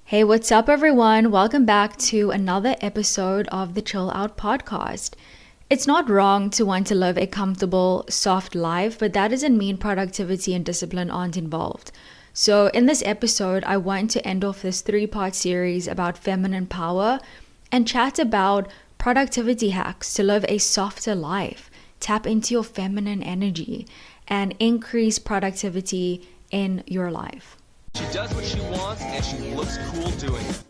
Hey, what's up, everyone? Welcome back to another episode of the Chill Out podcast. It's not wrong to want to live a comfortable, soft life, but that doesn't mean productivity and discipline aren't involved. So, in this episode, I want to end off this 3-part series about feminine power and chat about productivity hacks to live a softer life, tap into your feminine energy, and increase productivity in your life. She does what she wants and she looks cool doing it.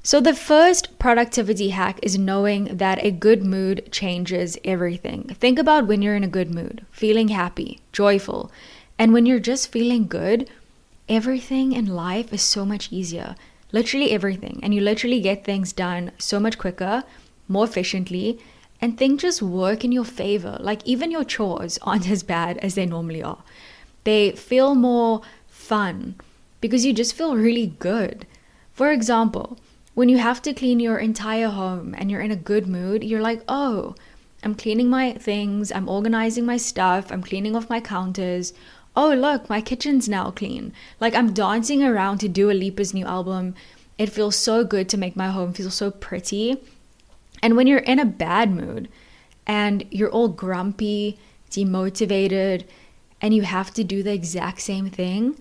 So the first productivity hack is knowing that a good mood changes everything. Think about when you're in a good mood, feeling happy, joyful. And when you're just feeling good, everything in life is so much easier. Literally everything. And you literally get things done so much quicker, more efficiently, and things just work in your favor. Like even your chores aren't as bad as they normally are. They feel more fun because you just feel really good. For example, when you have to clean your entire home and you're in a good mood, you're like, oh, I'm cleaning my things, I'm organizing my stuff, I'm cleaning off my counters. Oh, look, my kitchen's now clean. Like I'm dancing around to Dua Lipa's new album. It feels so good to make my home feel so pretty. And when you're in a bad mood and you're all grumpy, demotivated, and you have to do the exact same thing,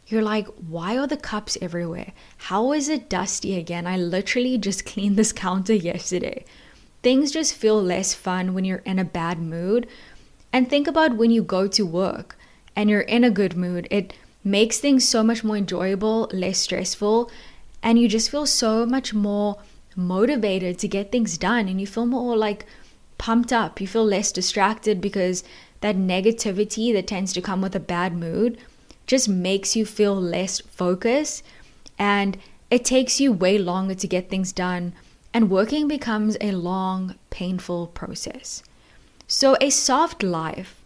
you're like, why are the cups everywhere? How is it dusty again? I literally just cleaned this counter yesterday. Things just feel less fun when you're in a bad mood. And think about when you go to work and you're in a good mood. It makes things so much more enjoyable, less stressful, and you just feel so much more motivated to get things done, and you feel more like pumped up. You feel less distracted because that negativity that tends to come with a bad mood just makes you feel less focused, and it takes you way longer to get things done, and working becomes a long, painful process. So a soft life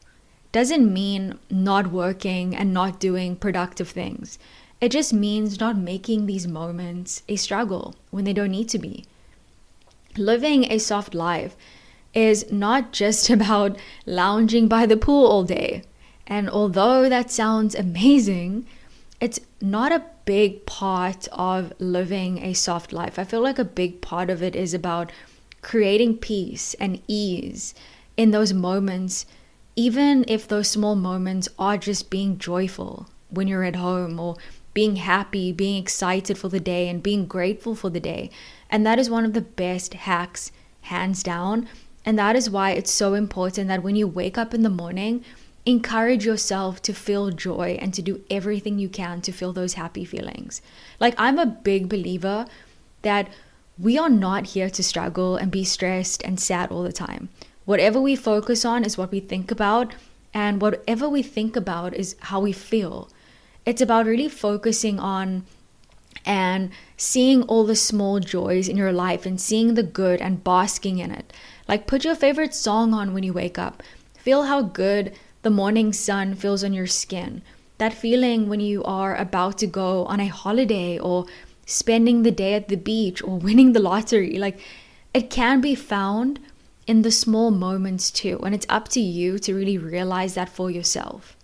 doesn't mean not working and not doing productive things. It just means not making these moments a struggle when they don't need to be. Living a soft life is not just about lounging by the pool all day. And although that sounds amazing, it's not a big part of living a soft life. I feel like a big part of it is about creating peace and ease in those moments, even if those small moments are just being joyful when you're at home, or being happy, being excited for the day, and being grateful for the day. And that is one of the best hacks, hands down. And that is why it's so important that when you wake up in the morning, encourage yourself to feel joy and to do everything you can to feel those happy feelings. Like I'm a big believer that we are not here to struggle and be stressed and sad all the time. Whatever we focus on is what we think about, and whatever we think about is how we feel. It's about really focusing on and seeing all the small joys in your life and seeing the good and basking in it. Like put your favorite song on when you wake up. Feel how good the morning sun feels on your skin. That feeling when you are about to go on a holiday or spending the day at the beach or winning the lottery. Like it can be found in the small moments too. And it's up to you to really realize that for yourself.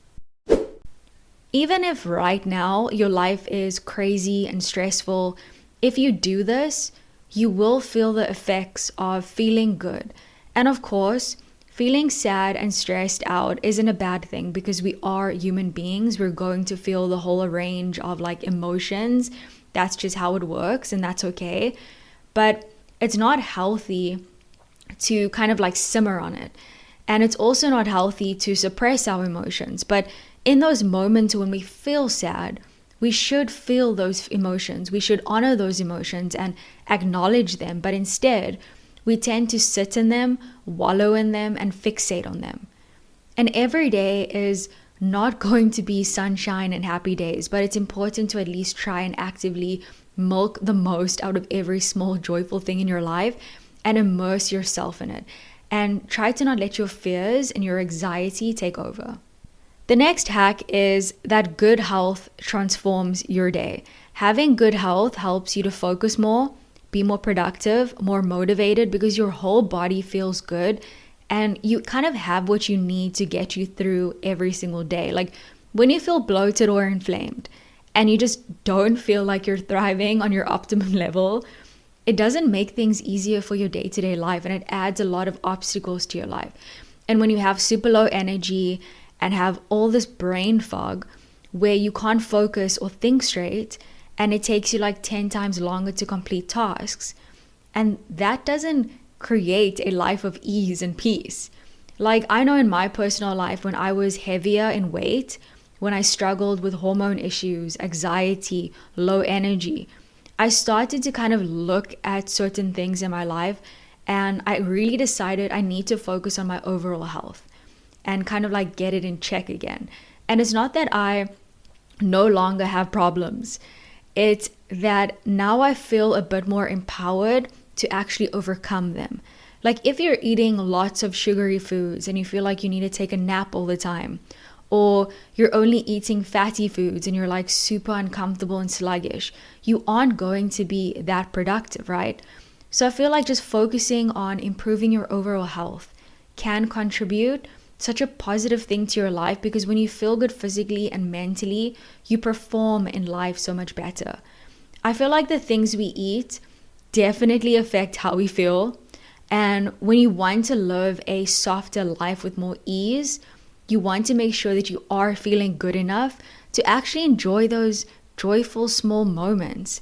Even if right now your life is crazy and stressful, if you do this, you will feel the effects of feeling good. And of course, feeling sad and stressed out isn't a bad thing because we are human beings. We're going to feel the whole range of like emotions. That's just how it works, and that's okay. But it's not healthy to kind of like simmer on it. And it's also not healthy to suppress our emotions. But in those moments when we feel sad, we should feel those emotions. We should honor those emotions and acknowledge them. But instead, we tend to sit in them, wallow in them, and fixate on them. And every day is not going to be sunshine and happy days, but it's important to at least try and actively milk the most out of every small joyful thing in your life and immerse yourself in it. And try to not let your fears and your anxiety take over. The next hack is that good health transforms your day. Having good health helps you to focus more, be more productive, more motivated because your whole body feels good and you kind of have what you need to get you through every single day. Like when you feel bloated or inflamed and you just don't feel like you're thriving on your optimum level, it doesn't make things easier for your day-to-day life, and it adds a lot of obstacles to your life. And when you have super low energy and have all this brain fog where you can't focus or think straight, and it takes you like 10 times longer to complete tasks, and that doesn't create a life of ease and peace. Like, I know in my personal life, when I was heavier in weight, when I struggled with hormone issues, anxiety, low energy, I started to kind of look at certain things in my life, and I really decided I need to focus on my overall health and kind of like get it in check again. And it's not that I no longer have problems. It's that now I feel a bit more empowered to actually overcome them. Like, if you're eating lots of sugary foods and you feel like you need to take a nap all the time, or you're only eating fatty foods and you're like super uncomfortable and sluggish, you aren't going to be that productive, right? So I feel like just focusing on improving your overall health can contribute such a positive thing to your life, because when you feel good physically and mentally, you perform in life so much better. I feel like the things we eat definitely affect how we feel. And when you want to live a softer life with more ease, you want to make sure that you are feeling good enough to actually enjoy those joyful small moments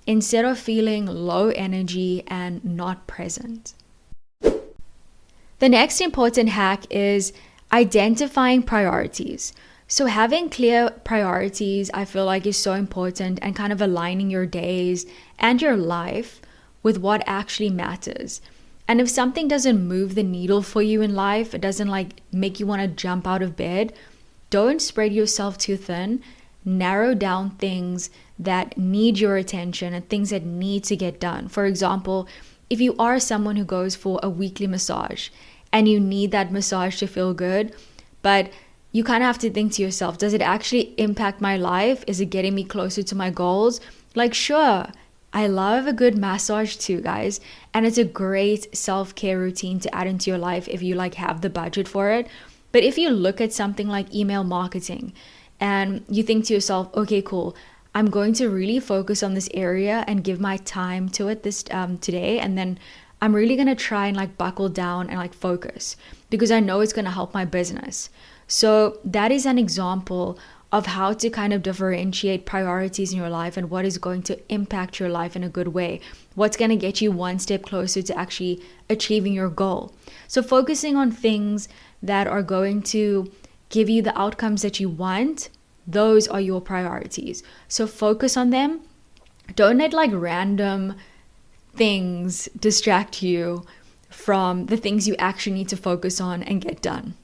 instead of feeling low energy and not present. The next important hack is identifying priorities. So having clear priorities, I feel like, is so important, and kind of aligning your days and your life with what actually matters. And if something doesn't move the needle for you in life, it doesn't like make you want to jump out of bed, don't spread yourself too thin. Narrow down things that need your attention and things that need to get done. For example, if you are someone who goes for a weekly massage and you need that massage to feel good, but you kind of have to think to yourself, does it actually impact my life? Is it getting me closer to my goals? Like, sure, I love a good massage too, guys. And it's a great self-care routine to add into your life if you like have the budget for it. But if you look at something like email marketing and you think to yourself, okay, cool, I'm going to really focus on this area and give my time to it this today. And then I'm really going to try and like buckle down and like focus, because I know it's going to help my business. So that is an example of how to kind of differentiate priorities in your life and what is going to impact your life in a good way. What's going to get you one step closer to actually achieving your goal. So focusing on things that are going to give you the outcomes that you want, those are your priorities. So focus on them. Don't let like random things distract you from the things you actually need to focus on and get done.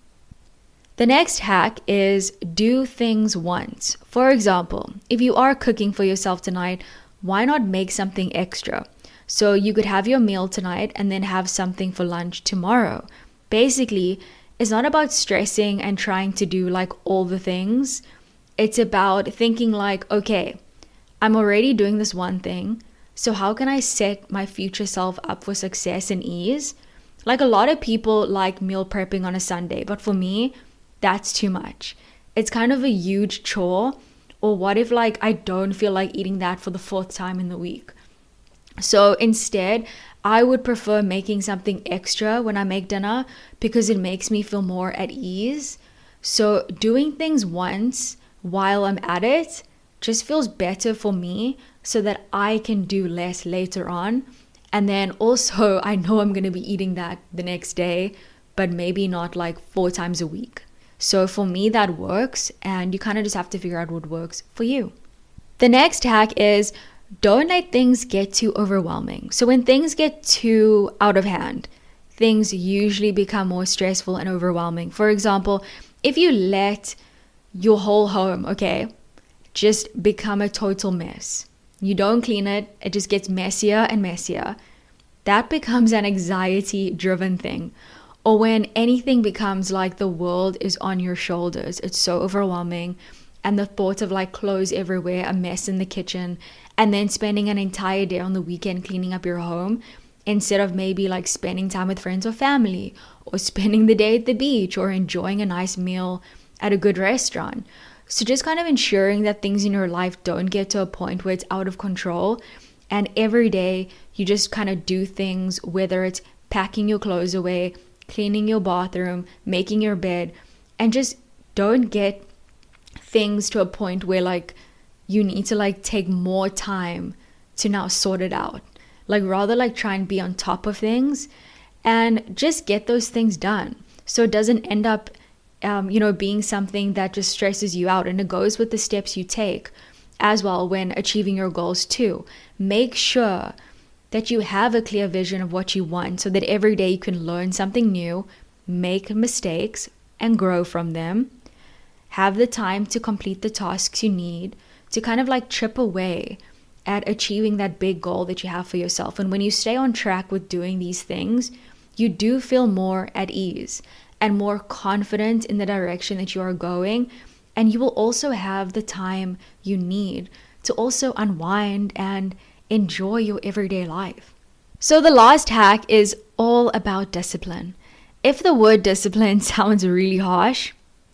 The next hack is do things once. For example, if you are cooking for yourself tonight, why not make something extra? So you could have your meal tonight and then have something for lunch tomorrow. Basically, it's not about stressing and trying to do like all the things. It's about thinking like, okay, I'm already doing this one thing, so how can I set my future self up for success and ease? Like, a lot of people like meal prepping on a Sunday, but for me, that's too much. It's kind of a huge chore. Or what if like I don't feel like eating that for the 4th time in the week? So instead, I would prefer making something extra when I make dinner, because it makes me feel more at ease. So doing things once while I'm at it just feels better for me, so that I can do less later on. And then also I know I'm going to be eating that the next day, but maybe not like 4 times a week. So for me, that works, and you kind of just have to figure out what works for you. The next hack is don't let things get too overwhelming. So when things get too out of hand, things usually become more stressful and overwhelming. For example, if you let your whole home, okay, just become a total mess, you don't clean it, it just gets messier and messier, that becomes an anxiety-driven thing. Or when anything becomes like the world is on your shoulders, it's so overwhelming. And the thought of like clothes everywhere, a mess in the kitchen, and then spending an entire day on the weekend cleaning up your home, instead of maybe like spending time with friends or family, or spending the day at the beach, or enjoying a nice meal at a good restaurant. So just kind of ensuring that things in your life don't get to a point where it's out of control. And every day you just kind of do things, whether it's packing your clothes away, cleaning your bathroom, making your bed, and just don't get things to a point where like you need to like take more time to now sort it out. Like rather like try and be on top of things and just get those things done. So it doesn't end up, being something that just stresses you out. And it goes with the steps you take as well when achieving your goals too. Make sure that you have a clear vision of what you want so that every day you can learn something new, make mistakes, and grow from them. Have the time to complete the tasks you need to kind of like chip away at achieving that big goal that you have for yourself. And when you stay on track with doing these things, you do feel more at ease and more confident in the direction that you are going. And you will also have the time you need to also unwind and enjoy your everyday life. So the last hack is all about discipline. If the word discipline sounds really harsh,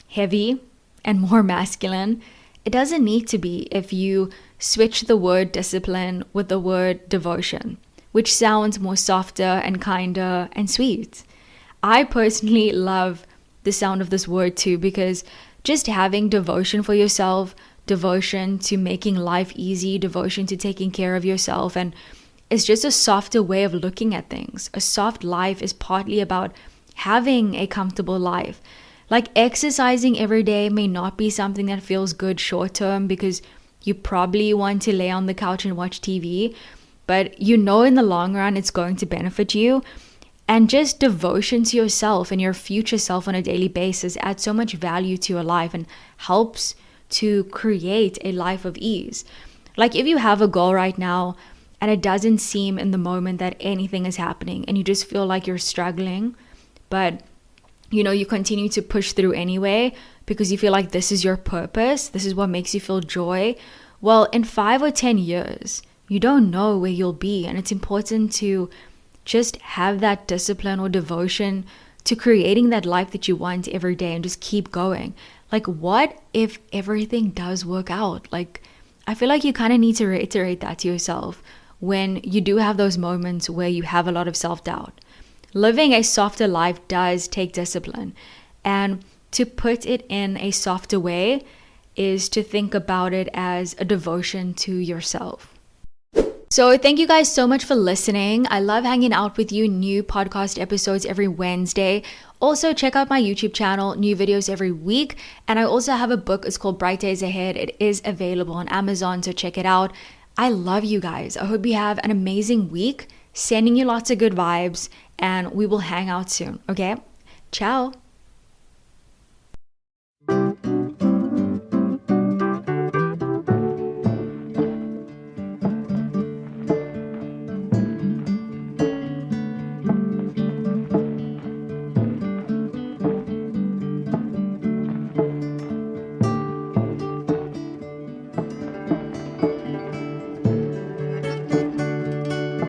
heavy, and more masculine, it doesn't need to be if you switch the word discipline with the word devotion, which sounds more softer and kinder and sweet. I personally love the sound of this word too, because just having devotion for yourself, devotion to making life easy, devotion to taking care of yourself, and it's just a softer way of looking at things. A soft life is partly about having a comfortable life. Like exercising every day may not be something that feels good short term because you probably want to lay on the couch and watch TV, but in the long run it's going to benefit you. And just devotion to yourself and your future self on a daily basis adds so much value to your life and helps to create a life of ease. Like if you have a goal right now and it doesn't seem in the moment that anything is happening and you just feel like you're struggling, but you continue to push through anyway because you feel like this is your purpose, this is what makes you feel joy. Well, in 5 or 10 years, you don't know where you'll be, and it's important to just have that discipline or devotion to creating that life that you want every day and just keep going. Like, what if everything does work out? Like, I feel like you kind of need to reiterate that to yourself when you do have those moments where you have a lot of self-doubt. Living a softer life does take discipline, and to put it in a softer way is to think about it as a devotion to yourself. So thank you guys so much for listening. I love hanging out with you. New podcast episodes every Wednesday. Also check out my YouTube channel, new videos every week. And I also have a book. It's called Bright Days Ahead. It is available on Amazon, so check it out. I love you guys. I hope you have an amazing week. Sending you lots of good vibes, and we will hang out soon. Okay? Ciao.